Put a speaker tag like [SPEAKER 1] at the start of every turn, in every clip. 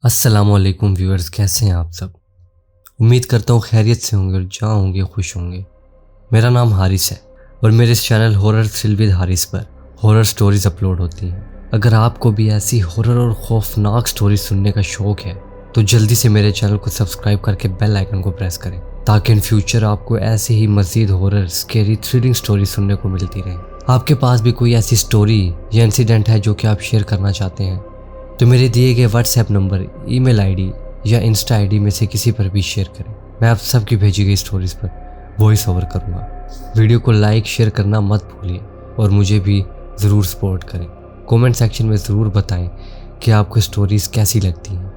[SPEAKER 1] السلام علیکم ویورز، کیسے ہیں آپ سب؟ امید کرتا ہوں خیریت سے ہوں گے اور جہاں ہوں گے خوش ہوں گے۔ میرا نام حارث ہے اور میرے اس channel horror thrill with Haris پر ہورر سٹوریز اپلوڈ ہوتی ہیں۔ اگر آپ کو بھی ایسی ہورر اور خوفناک سٹوریز سننے کا شوق ہے تو جلدی سے میرے چینل کو سبسکرائب کر کے بیل آئیکن کو پریس کریں تاکہ ان فیوچر آپ کو ایسے ہی مزید ہورر، اسکیری، تھرلنگ سٹوریز سننے کو ملتی رہیں۔ آپ کے پاس بھی کوئی ایسی سٹوری یا انسیڈنٹ ہے جو کہ آپ شیئر کرنا چاہتے ہیں تو میرے دیے گئے WhatsApp number, email I D یا انسٹا آئی ڈی میں سے کسی پر بھی شیئر کریں۔ میں آپ سب کی بھیجی گئی سٹوریز پر وائس اوور کروں گا۔ ویڈیو کو لائک شیئر کرنا مت بھولیے اور مجھے بھی ضرور سپورٹ کریں۔ کومنٹ سیکشن میں ضرور بتائیں کہ آپ کو سٹوریز کیسی لگتی ہیں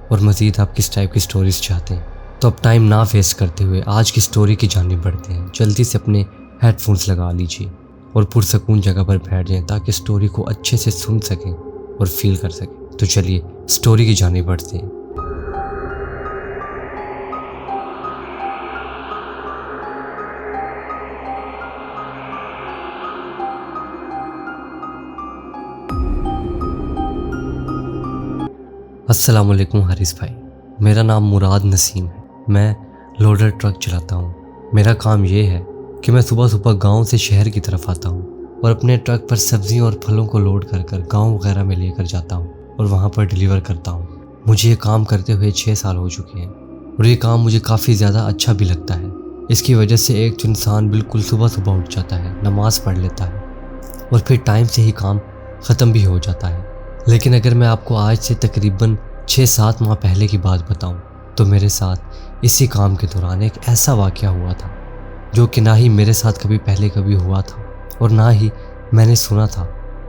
[SPEAKER 1] اور مزید آپ کس ٹائپ کی سٹوریز چاہتے ہیں۔ تو اب ٹائم نہ ویسٹ کرتے ہوئے آج کی سٹوری کی جانب بڑھتے ہیں۔ جلدی سے اپنے ہیڈ فونز لگا لیجیے اور پرسکون جگہ پر بیٹھ جائیں تاکہ سٹوری کو اچھے سے سن سکیں اور فیل کر سکیں۔ تو چلیے سٹوری کی جانب بڑھتے ہیں۔ السلام علیکم حارث بھائی، میرا نام مراد نسیم ہے۔ میں لوڈر ٹرک چلاتا ہوں۔ میرا کام یہ ہے کہ میں صبح صبح گاؤں سے شہر کی طرف آتا ہوں اور اپنے ٹرک پر سبزیوں اور پھلوں کو لوڈ کر کر گاؤں وغیرہ میں لے کر جاتا ہوں اور وہاں پر ڈیلیور کرتا ہوں۔ مجھے یہ کام کرتے ہوئے 6 سال ہو چکے ہیں اور یہ کام مجھے کافی زیادہ اچھا بھی لگتا ہے۔ اس کی وجہ سے ایک تو انسان بالکل صبح صبح اٹھ جاتا ہے، نماز پڑھ لیتا ہے اور پھر ٹائم سے ہی کام ختم بھی ہو جاتا ہے۔ لیکن اگر میں آپ کو آج سے تقریباً 6-7 ماہ پہلے کی بات بتاؤں تو میرے ساتھ اسی کام کے دوران ایک ایسا واقعہ ہوا تھا جو کہ نہ ہی میرے ساتھ کبھی ہوا تھا اور نہ ہی میں نے سنا تھا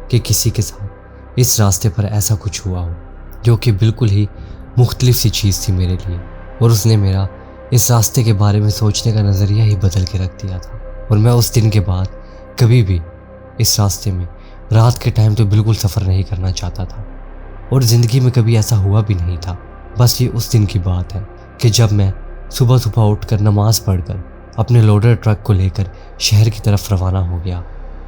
[SPEAKER 1] کہ کسی کے ساتھ اس راستے پر ایسا کچھ ہوا ہو، جو کہ بالکل ہی مختلف سی چیز تھی میرے لیے، اور اس نے میرا اس راستے کے بارے میں سوچنے کا نظریہ ہی بدل کے رکھ دیا تھا۔ اور میں اس دن کے بعد کبھی بھی اس راستے میں رات کے ٹائم تو بالکل سفر نہیں کرنا چاہتا تھا، اور زندگی میں کبھی ایسا ہوا بھی نہیں تھا۔ بس یہ اس دن کی بات ہے کہ جب میں صبح صبح اٹھ کر نماز پڑھ کر اپنے لوڈر ٹرک کو لے کر شہر کی طرف روانہ ہو گیا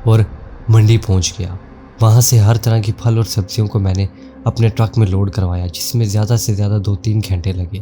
[SPEAKER 1] اور منڈی پہنچ گیا۔ وہاں سے ہر طرح کی پھل اور سبزیوں کو میں نے اپنے ٹرک میں لوڈ کروایا، جس میں زیادہ سے زیادہ 2-3 گھنٹے لگے۔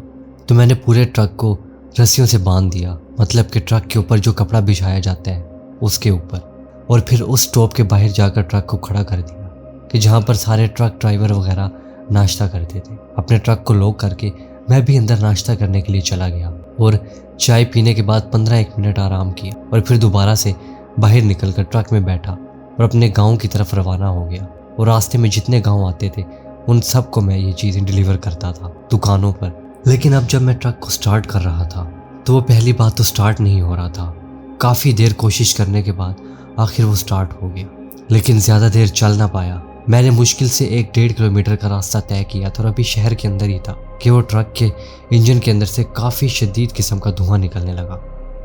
[SPEAKER 1] تو میں نے پورے ٹرک کو رسیوں سے باندھ دیا، مطلب کہ ٹرک کے اوپر جو کپڑا بچھایا جاتا ہے اس کے اوپر، اور پھر اس سٹاپ کے باہر جا کر ٹرک کو کھڑا کر دیا کہ جہاں پر سارے ٹرک ڈرائیور وغیرہ ناشتہ کرتے تھے۔ اپنے ٹرک کو لوک کر کے میں بھی اندر ناشتہ کرنے کے لیے چلا گیا اور چائے پینے کے بعد 15-1 منٹ آرام کیا اور پھر دوبارہ سے باہر نکل کر ٹرک میں بیٹھا اور اپنے گاؤں کی طرف روانہ ہو گیا۔ اور راستے میں جتنے گاؤں آتے تھے ان سب کو میں یہ چیزیں ڈیلیور کرتا تھا دکانوں پر۔ لیکن اب جب میں ٹرک کو سٹارٹ کر رہا تھا تو وہ پہلی بات تو سٹارٹ نہیں ہو رہا تھا۔ کافی دیر کوشش کرنے کے بعد آخر وہ سٹارٹ ہو گیا، لیکن زیادہ دیر چل نہ پایا۔ میں نے مشکل سے 1-1.5 کلومیٹر کا راستہ طے کیا تھا اور ابھی شہر کے اندر ہی تھا کہ وہ ٹرک کے انجن کے اندر سے کافی شدید قسم کا دھواں نکلنے لگا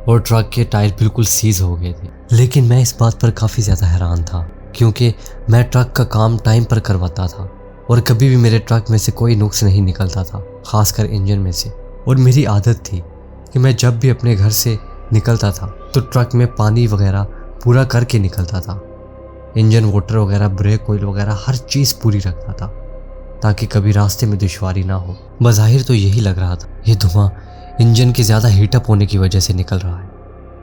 [SPEAKER 1] اور ٹرک کے ٹائر بالکل سیز ہو گئے تھے۔ لیکن میں اس بات پر کافی زیادہ حیران تھا کیونکہ میں ٹرک کا کام ٹائم پر کرواتا تھا اور کبھی بھی میرے ٹرک میں سے کوئی نقص نہیں نکلتا تھا، خاص کر انجن میں سے۔ اور میری عادت تھی کہ میں جب بھی اپنے گھر سے نکلتا تھا تو ٹرک میں پانی وغیرہ پورا کر کے نکلتا تھا، انجن واٹر وغیرہ، بریک آئل وغیرہ ہر چیز پوری رکھتا تھا تاکہ کبھی راستے میں دشواری نہ ہو۔ بظاہر تو یہی لگ رہا تھا یہ دھواں انجن کے زیادہ ہیٹ اپ ہونے کی وجہ سے نکل رہا ہے،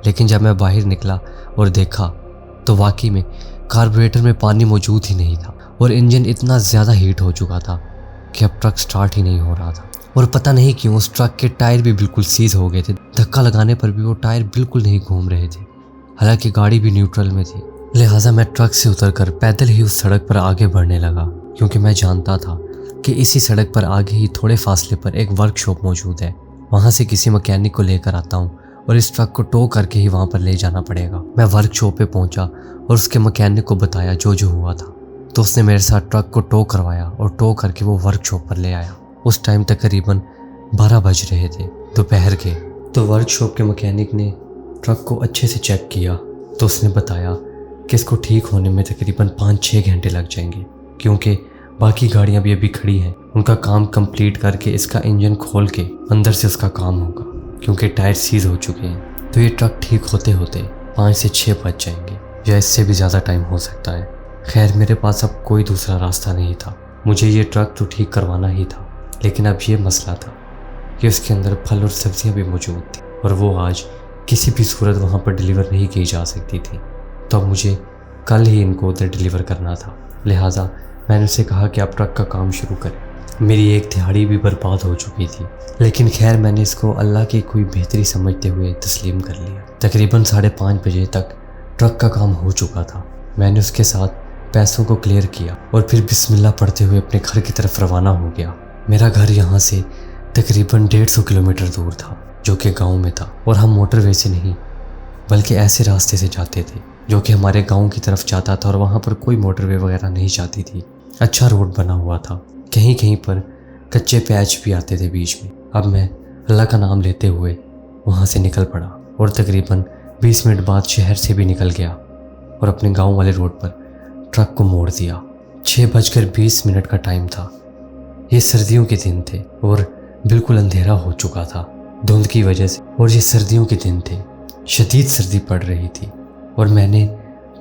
[SPEAKER 1] لیکن جب میں باہر نکلا اور دیکھا تو واقعی میں کاربوریٹر میں پانی موجود ہی نہیں تھا اور انجن اتنا زیادہ ہیٹ ہو چکا تھا کہ اب ٹرک سٹارٹ ہی نہیں ہو رہا تھا۔ اور پتہ نہیں کیوں اس ٹرک کے ٹائر بھی بالکل سیز ہو گئے تھے، دھکا لگانے پر بھی وہ ٹائر بالکل نہیں گھوم رہے تھے، حالانکہ گاڑی بھی نیوٹرل میں تھی۔ لہٰذا میں ٹرک سے اتر کر پیدل ہی اس سڑک پر آگے بڑھنے لگا، کیونکہ میں جانتا تھا کہ اسی سڑک پر آگے ہی تھوڑے فاصلے پر ایک ورک شاپ موجود ہے، وہاں سے کسی مکینک کو لے کر آتا ہوں اور اس ٹرک کو ٹو کر کے ہی وہاں پر لے جانا پڑے گا۔ میں ورک شاپ پہ پہنچا اور اس کے مکینک کو بتایا جو ہوا تھا، تو اس نے میرے ساتھ ٹرک کو ٹو کروایا اور ٹو کر کے وہ ورک شاپ پر لے آیا۔ اس ٹائم تقریباً 12 بج رہے تھے دوپہر کے۔ تو ورک شاپ کے مکینک نے ٹرک کو اچھے سے چیک کیا تو اس نے بتایا کہ اس کو ٹھیک ہونے میں تقریباً 5-6 گھنٹے لگ جائیں گے، کیونکہ باقی گاڑیاں بھی ابھی کھڑی ہیں، ان کا کام کمپلیٹ کر کے اس کا انجن کھول کے اندر سے اس کا کام ہوگا، کیونکہ ٹائر سیز ہو چکے ہیں۔ تو یہ ٹرک ٹھیک ہوتے ہوتے 5 سے 6 بج جائیں گے یا اس سے بھی زیادہ ٹائم ہو سکتا ہے۔ خیر میرے پاس اب کوئی دوسرا راستہ نہیں تھا، مجھے یہ ٹرک تو ٹھیک کروانا ہی تھا۔ لیکن اب یہ مسئلہ تھا کہ اس کے اندر پھل اور سبزیاں بھی موجود تھیں اور وہ آج کسی بھی صورت وہاں پر ڈیلیور نہیں کی جا سکتی تھی۔ تو اب مجھے کل ہی ان کو ادھر ڈیلیور کرنا تھا، لہٰذا میں نے اسے کہا کہ آپ ٹرک کا کام شروع کریں۔ میری ایک دہاڑی بھی برباد ہو چکی تھی، لیکن خیر میں نے اس کو اللہ کی کوئی بہتری سمجھتے ہوئے تسلیم کر لیا۔ تقریباً 5:30 بجے تک ٹرک کا کام ہو چکا تھا۔ میں نے اس کے ساتھ پیسوں کو کلیئر کیا اور پھر بسم اللہ پڑھتے ہوئے اپنے گھر کی طرف روانہ ہو گیا۔ میرا گھر یہاں سے تقریباً 150 کلومیٹر دور تھا، جو کہ گاؤں میں تھا، اور ہم موٹر وے سے نہیں بلکہ ایسے راستے سے جاتے تھے جو کہ ہمارے گاؤں کی طرف جاتا تھا، اور وہاں پر کوئی موٹر وے وغیرہ نہیں جاتی تھی۔ اچھا روڈ بنا ہوا تھا، کہیں کہیں پر کچے پیچ بھی آتے تھے بیچ میں۔ اب میں اللہ کا نام لیتے ہوئے وہاں سے نکل پڑا اور تقریباً 20 منٹ بعد شہر سے بھی نکل گیا اور اپنے گاؤں والے روڈ پر ٹرک کو موڑ دیا۔ 6:20 کا ٹائم تھا۔ یہ سردیوں کے دن تھے اور بالکل اندھیرا ہو چکا تھا دھند کی وجہ سے، اور یہ سردیوں کے دن تھے، شدید سردی پڑ رہی تھی اور میں نے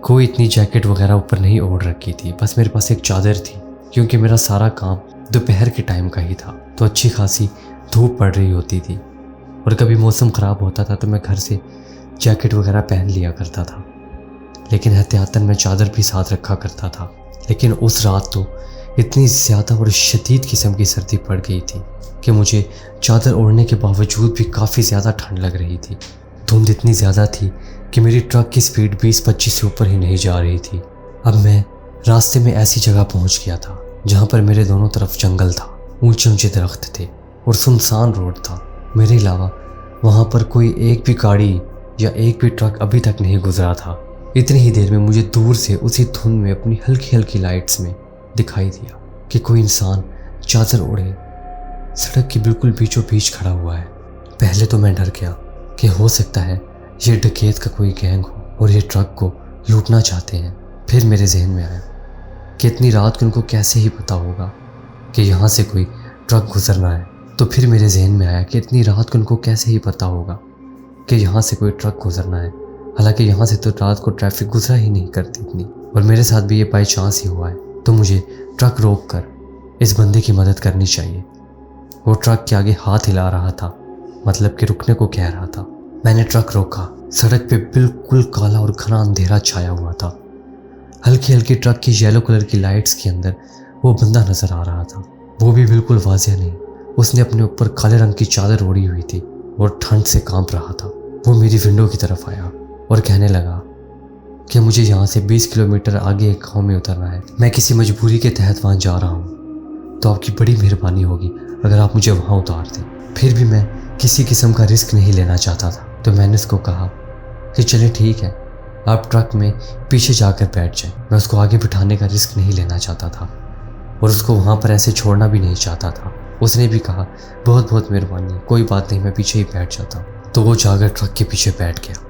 [SPEAKER 1] کوئی اتنی جیکٹ وغیرہ اوپر نہیں اوڑھ رکھی تھی، بس میرے پاس ایک چادر تھی کیونکہ میرا سارا کام دوپہر کے ٹائم کا ہی تھا، تو اچھی خاصی دھوپ پڑ رہی ہوتی تھی اور کبھی موسم خراب ہوتا تھا تو میں گھر سے جیکٹ وغیرہ پہن لیا کرتا تھا، لیکن احتیاطاً میں چادر بھی ساتھ رکھا کرتا تھا۔ لیکن اس رات تو اتنی زیادہ اور شدید قسم کی سردی پڑ گئی تھی کہ مجھے چادر اوڑھنے کے باوجود بھی کافی زیادہ ٹھنڈ لگ رہی تھی۔ دھند اتنی زیادہ تھی کہ میری ٹرک کی سپیڈ 20-25 سے اوپر ہی نہیں جا رہی تھی۔ اب میں راستے میں ایسی جگہ پہنچ گیا تھا جہاں پر میرے دونوں طرف جنگل تھا، اونچے اونچے درخت تھے اور سنسان روڈ تھا۔ میرے علاوہ وہاں پر کوئی ایک بھی گاڑی یا ایک بھی ٹرک ابھی تک نہیں گزرا تھا۔ اتنی ہی دیر میں مجھے دور سے اسی دھند میں اپنی ہلکی ہلکی لائٹس میں دکھائی دیا کہ کوئی انسان چادر اوڑھے سڑک کے بالکل بیچوں بیچ کھڑا ہوا ہے۔ پہلے تو میں ڈر گیا کہ ہو سکتا ہے یہ ڈکیت کا کوئی گینگ ہو اور یہ ٹرک کو لوٹنا چاہتے ہیں۔ پھر میرے ذہن میں آیا کہ اتنی رات کو ان کو کیسے ہی پتہ ہوگا کہ یہاں سے کوئی ٹرک گزرنا ہے۔ تو پھر میرے ذہن میں آیا کہ اتنی رات کو ان کو کیسے ہی پتہ ہوگا کہ یہاں سے کوئی ٹرک گزرنا ہے، حالانکہ یہاں سے تو رات کو ٹریفک گزرا ہی نہیں کرتی اتنی، اور میرے ساتھ بھی یہ بائی چانس ہی ہوا ہے۔ تو مجھے ٹرک روک کر اس بندے کی مدد کرنی چاہیے۔ وہ ٹرک کے آگے ہاتھ ہلا رہا تھا، مطلب کہ رکنے کو کہہ رہا تھا۔ میں نے ٹرک روکا۔ سڑک پہ بالکل کالا اور گھنا اندھیرا چھایا ہوا تھا۔ ہلکی ہلکی ٹرک کی یلو کلر کی لائٹس کے اندر وہ بندہ نظر آ رہا تھا، وہ بھی بالکل واضح نہیں۔ اس نے اپنے اوپر کالے رنگ کی چادر اوڑھی ہوئی تھی اور ٹھنڈ سے کانپ رہا تھا۔ وہ میری ونڈو کی طرف آیا اور کہنے لگا کہ مجھے یہاں سے 20 کلومیٹر آگے ایک گاؤں میں اترنا ہے، میں کسی مجبوری کے تحت وہاں جا رہا ہوں، تو آپ کی بڑی مہربانی ہوگی اگر آپ مجھے وہاں اتار دیں۔ پھر بھی میں کسی قسم کا رسک نہیں لینا چاہتا تھا، تو میں نے اس کو کہا کہ چلے ٹھیک ہے، آپ ٹرک میں پیچھے جا کر بیٹھ جائیں۔ میں اس کو آگے بٹھانے کا رسک نہیں لینا چاہتا تھا اور اس کو وہاں پر ایسے چھوڑنا بھی نہیں چاہتا تھا۔ اس نے بھی کہا بہت بہت مہربانی، کوئی بات نہیں، میں پیچھے ہی بیٹھ جاتا ہوں۔ تو وہ جا کر ٹرک کے پیچھے بیٹھ گیا۔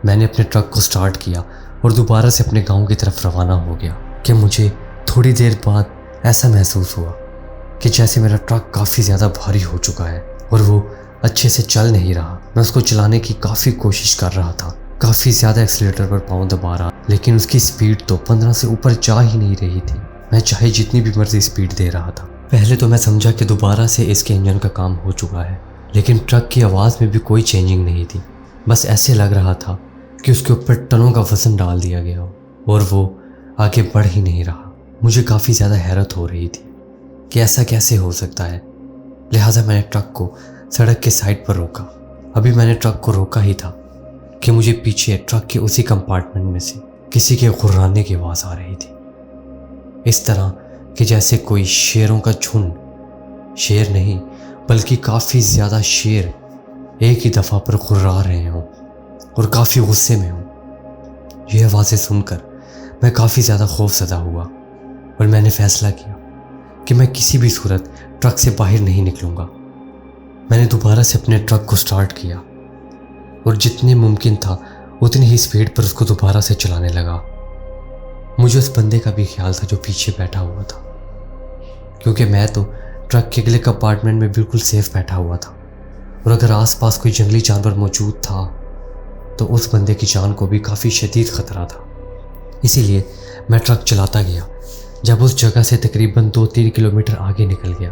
[SPEAKER 1] میں نے اپنے ٹرک کو سٹارٹ کیا اور دوبارہ سے اپنے گاؤں کی طرف روانہ ہو گیا کہ مجھے تھوڑی دیر بعد ایسا محسوس ہوا کہ جیسے میرا ٹرک کافی زیادہ بھاری ہو چکا ہے اور وہ اچھے سے چل نہیں رہا۔ میں اس کو چلانے کی کافی کوشش کر رہا تھا، کافی زیادہ ایکسیلیٹر پر پاؤں دبا رہا، لیکن اس کی سپیڈ تو 15 سے اوپر جا ہی نہیں رہی تھی، میں چاہے جتنی بھی مرضی سپیڈ دے رہا تھا۔ پہلے تو میں سمجھا کہ دوبارہ سے اس کے انجن کا کام ہو چکا ہے، لیکن ٹرک کی آواز میں بھی کوئی چینجنگ نہیں تھی، بس ایسے لگ رہا تھا کہ اس کے اوپر ٹنوں کا وزن ڈال دیا گیا ہو اور وہ آگے بڑھ ہی نہیں رہا۔ مجھے کافی زیادہ حیرت ہو رہی تھی کہ ایسا کیسے ہو سکتا ہے، لہٰذا میں نے ٹرک کو سڑک کے سائڈ پر روکا۔ ابھی میں نے ٹرک کو روکا ہی تھا کہ مجھے پیچھے ٹرک کے اسی کمپارٹمنٹ میں سے کسی کے غرانے کی آواز آ رہی تھی، اس طرح کہ جیسے کوئی شیروں کا جھنڈ، شیر نہیں بلکہ کافی زیادہ شیر ایک ہی دفعہ پر غرا رہے ہوں اور کافی غصے میں ہوں۔ یہ آوازیں سن کر میں کافی زیادہ خوف زدہ ہوا اور میں نے فیصلہ کیا کہ میں کسی بھی صورت ٹرک سے باہر نہیں نکلوں گا۔ میں نے دوبارہ سے اپنے ٹرک کو سٹارٹ کیا اور جتنے ممکن تھا اتنی ہی سپیڈ پر اس کو دوبارہ سے چلانے لگا۔ مجھے اس بندے کا بھی خیال تھا جو پیچھے بیٹھا ہوا تھا، کیونکہ میں تو ٹرک کے اگلے کمپارٹمنٹ میں بالکل سیف بیٹھا ہوا تھا، اور اگر آس پاس کوئی جنگلی جانور موجود تھا تو اس بندے کی جان کو بھی کافی شدید خطرہ تھا۔ اسی لیے میں ٹرک چلاتا گیا۔ جب اس جگہ سے تقریباً 2-3 کلومیٹر آگے نکل گیا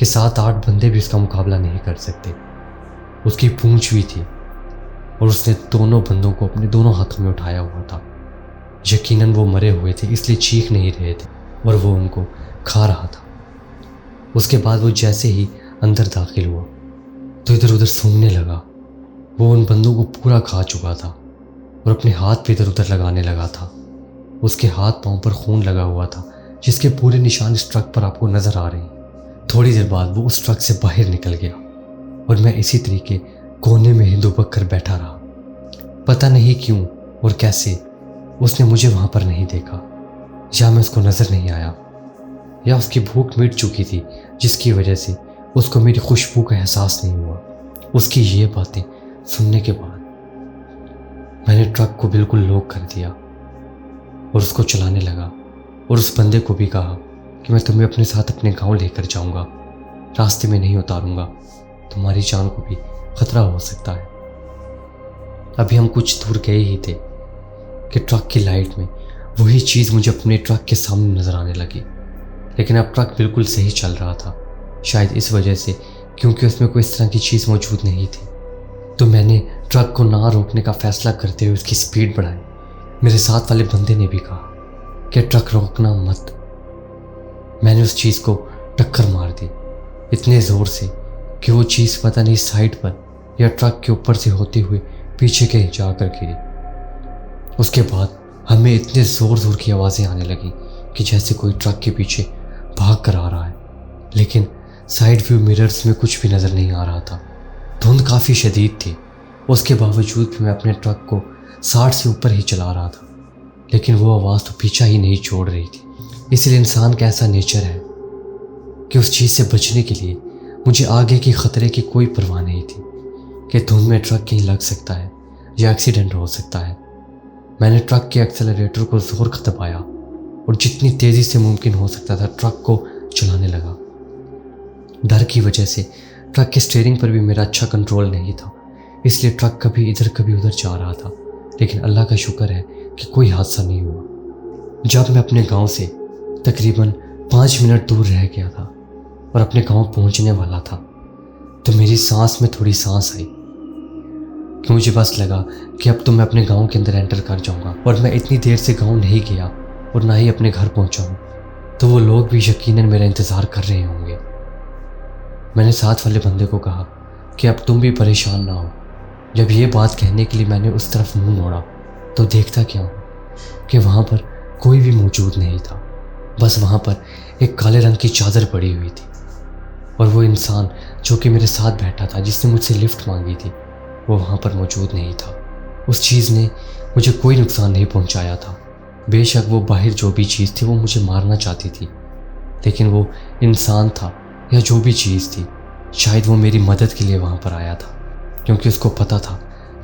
[SPEAKER 1] کہ 7-8 بندے بھی اس کا مقابلہ نہیں کر سکتے۔ اس کی پونچھ بھی تھی اور اس نے دونوں بندوں کو اپنے دونوں ہاتھوں میں اٹھایا ہوا تھا۔ یقیناً وہ مرے ہوئے تھے، اس لیے چیخ نہیں رہے تھے اور وہ ان کو کھا رہا تھا۔ اس کے بعد وہ جیسے ہی اندر داخل ہوا تو ادھر ادھر سونگنے لگا۔ وہ ان بندوں کو پورا کھا چکا تھا اور اپنے ہاتھ پہ ادھر ادھر لگانے لگا تھا۔ اس کے ہاتھ پاؤں پر خون لگا ہوا تھا، جس کے پورے نشان اس ٹرک پر آپ کو نظر آ رہے ہیں۔ تھوڑی دیر بعد وہ اس ٹرک سے باہر نکل گیا اور میں اسی طریقے کونے میں ہی دبک کر بیٹھا رہا۔ پتہ نہیں کیوں اور کیسے اس نے مجھے وہاں پر نہیں دیکھا، یا میں اس کو نظر نہیں آیا، یا اس کی بھوک مٹ چکی تھی جس کی وجہ سے اس کو میری خوشبو کا احساس نہیں ہوا۔ اس کی یہ باتیں سننے کے بعد میں نے ٹرک کو بالکل لوک کر دیا اور اس کو چلانے لگا، اور اس بندے کو بھی کہا کہ میں تمہیں اپنے ساتھ اپنے گاؤں لے کر جاؤں گا، راستے میں نہیں اتاروں گا، تمہاری جان کو بھی خطرہ ہو سکتا ہے۔ ابھی ہم کچھ دور گئے ہی تھے کہ ٹرک کی لائٹ میں وہی چیز مجھے اپنے ٹرک کے سامنے نظر آنے لگی، لیکن اب ٹرک بالکل صحیح چل رہا تھا، شاید اس وجہ سے کیونکہ اس میں کوئی اس طرح کی چیز موجود نہیں تھی۔ تو میں نے ٹرک کو نہ روکنے کا فیصلہ کرتے ہوئے اس کی سپیڈ بڑھائی۔ میرے ساتھ والے بندے نے بھی کہا کہ ٹرک روکنا مت۔ میں نے اس چیز کو ٹکر مار دی اتنے زور سے کہ وہ چیز پتہ نہیں سائڈ پر یا ٹرک کے اوپر سے ہوتے ہوئے پیچھے کہیں جا کر گری۔ اس کے بعد ہمیں اتنے زور زور کی آوازیں آنے لگیں کہ جیسے کوئی ٹرک کے پیچھے بھاگ کر آ رہا ہے، لیکن سائیڈ ویو میررز میں کچھ بھی نظر نہیں آ رہا تھا۔ دھند کافی شدید تھی، اس کے باوجود بھی میں اپنے ٹرک کو 60 سے اوپر ہی چلا رہا تھا، لیکن وہ آواز تو پیچھا ہی نہیں چھوڑ رہی تھی۔ اس لیے انسان کا ایسا نیچر ہے کہ اس چیز سے بچنے کے لیے مجھے آگے کی خطرے کی کوئی پرواہ نہیں تھی کہ دھند میں ٹرک کہیں لگ سکتا ہے یا ایکسیڈنٹ ہو سکتا ہے۔ میں نے ٹرک کے ایکسیلریٹر کو زور کا دبایا اور جتنی تیزی سے ممکن ہو سکتا تھا ٹرک کو چلانے لگا۔ ڈر کی وجہ سے ٹرک کے سٹیئرنگ پر بھی میرا اچھا کنٹرول نہیں تھا، اس لیے ٹرک کبھی ادھر کبھی ادھر جا رہا تھا، لیکن اللہ کا شکر ہے کہ کوئی حادثہ نہیں ہوا۔ جب میں اپنے گاؤں سے تقریباً 5 منٹ دور رہ گیا تھا اور اپنے گاؤں پہنچنے والا تھا تو میری سانس میں تھوڑی سانس آئی کہ مجھے بس لگا کہ اب تو میں اپنے گاؤں کے اندر انٹر کر جاؤں گا، اور میں اتنی دیر سے گاؤں نہیں گیا اور نہ ہی اپنے گھر پہنچا ہوں تو وہ لوگ بھی یقیناً میرا انتظار کر رہے ہوں گے۔ میں نے ساتھ والے بندے کو کہا کہ اب تم بھی پریشان نہ ہو۔ جب یہ بات کہنے کے لیے میں نے اس طرف منہ موڑا تو دیکھتا کیا ہوں کہ وہاں پر کوئی بھی موجود نہیں تھا، بس وہاں پر ایک کالے رنگ کی چادر پڑی ہوئی تھی، اور وہ انسان جو کہ میرے ساتھ بیٹھا تھا جس نے مجھ سے لفٹ مانگی تھی وہ وہاں پر موجود نہیں تھا۔ اس چیز نے مجھے کوئی نقصان نہیں پہنچایا تھا، بے شک وہ باہر جو بھی چیز تھی وہ مجھے مارنا چاہتی تھی، لیکن وہ انسان تھا یا جو بھی چیز تھی شاید وہ میری مدد کے لیے وہاں پر آیا تھا، کیونکہ اس کو پتہ تھا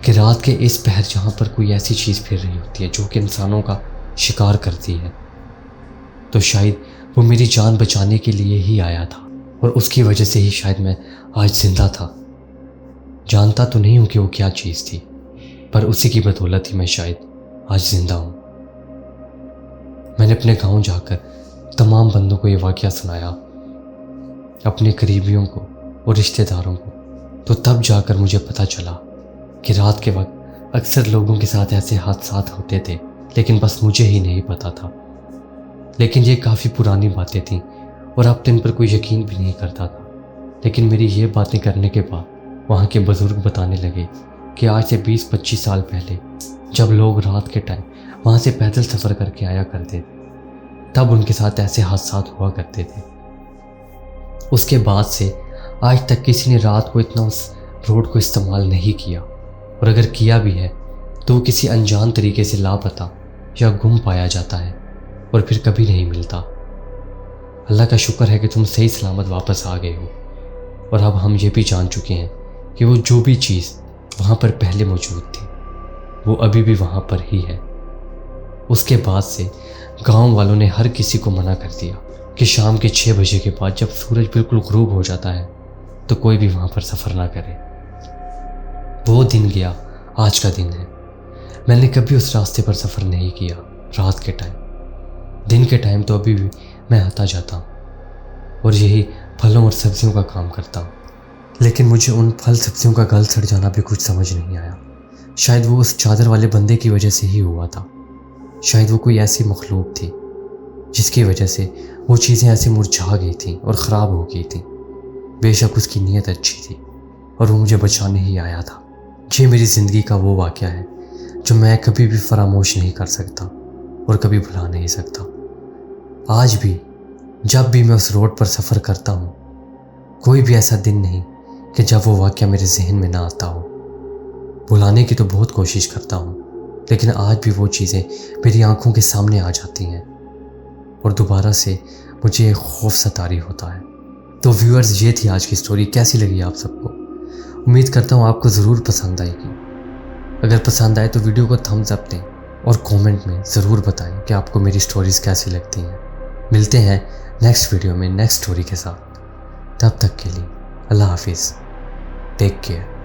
[SPEAKER 1] کہ رات کے اس پہر جہاں پر کوئی ایسی چیز پھر رہی ہوتی ہے جو کہ انسانوں کا شکار کرتی ہے، تو شاید وہ میری جان بچانے کے لیے ہی آیا تھا، اور اس کی وجہ سے ہی شاید میں آج زندہ تھا۔ جانتا تو نہیں ہوں کہ وہ کیا چیز تھی، پر اسی کی بدولت ہی میں شاید آج زندہ ہوں۔ میں نے اپنے گاؤں جا کر تمام بندوں کو یہ واقعہ سنایا، اپنے قریبیوں کو اور رشتہ داروں کو، تو تب جا کر مجھے پتہ چلا کہ رات کے وقت اکثر لوگوں کے ساتھ ایسے حادثات ہوتے تھے، لیکن بس مجھے ہی نہیں پتہ تھا۔ لیکن یہ کافی پرانی باتیں تھیں اور اب تو ان پر کوئی یقین بھی نہیں کرتا تھا، لیکن میری یہ باتیں کرنے کے بعد وہاں کے بزرگ بتانے لگے کہ آج سے 20-25 سال پہلے جب لوگ رات کے ٹائم وہاں سے پیدل سفر کر کے آیا کرتے تھے تب ان کے ساتھ ایسے حادثات ہوا کرتے تھے۔ اس کے بعد سے آج تک کسی نے رات کو اتنا اس روڈ کو استعمال نہیں کیا، اور اگر کیا بھی ہے تو وہ کسی انجان طریقے سے لاپتہ یا گم پایا جاتا ہے اور پھر کبھی نہیں ملتا۔ اللہ کا شکر ہے کہ تم صحیح سلامت واپس آ گئے ہو، اور اب ہم یہ بھی جان چکے ہیں کہ وہ جو بھی چیز وہاں پر پہلے موجود تھی وہ ابھی بھی وہاں پر ہی ہے۔ اس کے بعد سے گاؤں والوں نے ہر کسی کو منع کر دیا کہ شام کے 6 بجے کے بعد جب سورج بالکل غروب ہو جاتا ہے تو کوئی بھی وہاں پر سفر نہ کرے۔ وہ دن گیا، آج کا دن ہے۔ میں نے کبھی اس راستے پر سفر نہیں کیا رات کے ٹائم، دن کے ٹائم تو ابھی بھی میں آتا جاتا ہوں، اور یہی پھلوں اور سبزیوں کا کام کرتا ہوں، لیکن مجھے ان پھل سبزیوں کا گل سڑ جانا بھی کچھ سمجھ نہیں آیا۔ شاید وہ اس چادر والے بندے کی وجہ سے ہی ہوا تھا، شاید وہ کوئی ایسی مخلوق تھی جس کی وجہ سے وہ چیزیں ایسے مرجھا گئی تھیں اور خراب ہو گئی تھیں۔ بے شک اس کی نیت اچھی تھی اور وہ مجھے بچانے ہی آیا تھا۔ یہ میری زندگی کا وہ واقعہ ہے جو میں کبھی بھی فراموش نہیں کر سکتا اور کبھی بھلا نہیں سکتا۔ آج بھی جب بھی میں اس روڈ پر سفر کرتا ہوں، کوئی بھی ایسا دن نہیں کہ جب وہ واقعہ میرے ذہن میں نہ آتا ہو۔ بھلانے کی تو بہت کوشش کرتا ہوں، لیکن آج بھی وہ چیزیں میری آنکھوں کے سامنے آ جاتی ہیں اور دوبارہ سے مجھے ایک خوف سا طاری ہوتا ہے۔ تو ویورز، یہ تھی آج کی سٹوری۔ کیسی لگی آپ سب کو؟ امید کرتا ہوں آپ کو ضرور پسند آئے گی۔ اگر پسند آئے تو ویڈیو کو تھمز اپ دیں اور کومنٹ میں ضرور بتائیں کہ آپ کو میری سٹوریز کیسی لگتی ہیں۔ ملتے ہیں نیکسٹ ویڈیو میں نیکسٹ سٹوری کے ساتھ۔ تب تک کے لیے اللہ حافظ، ٹیک کیئر۔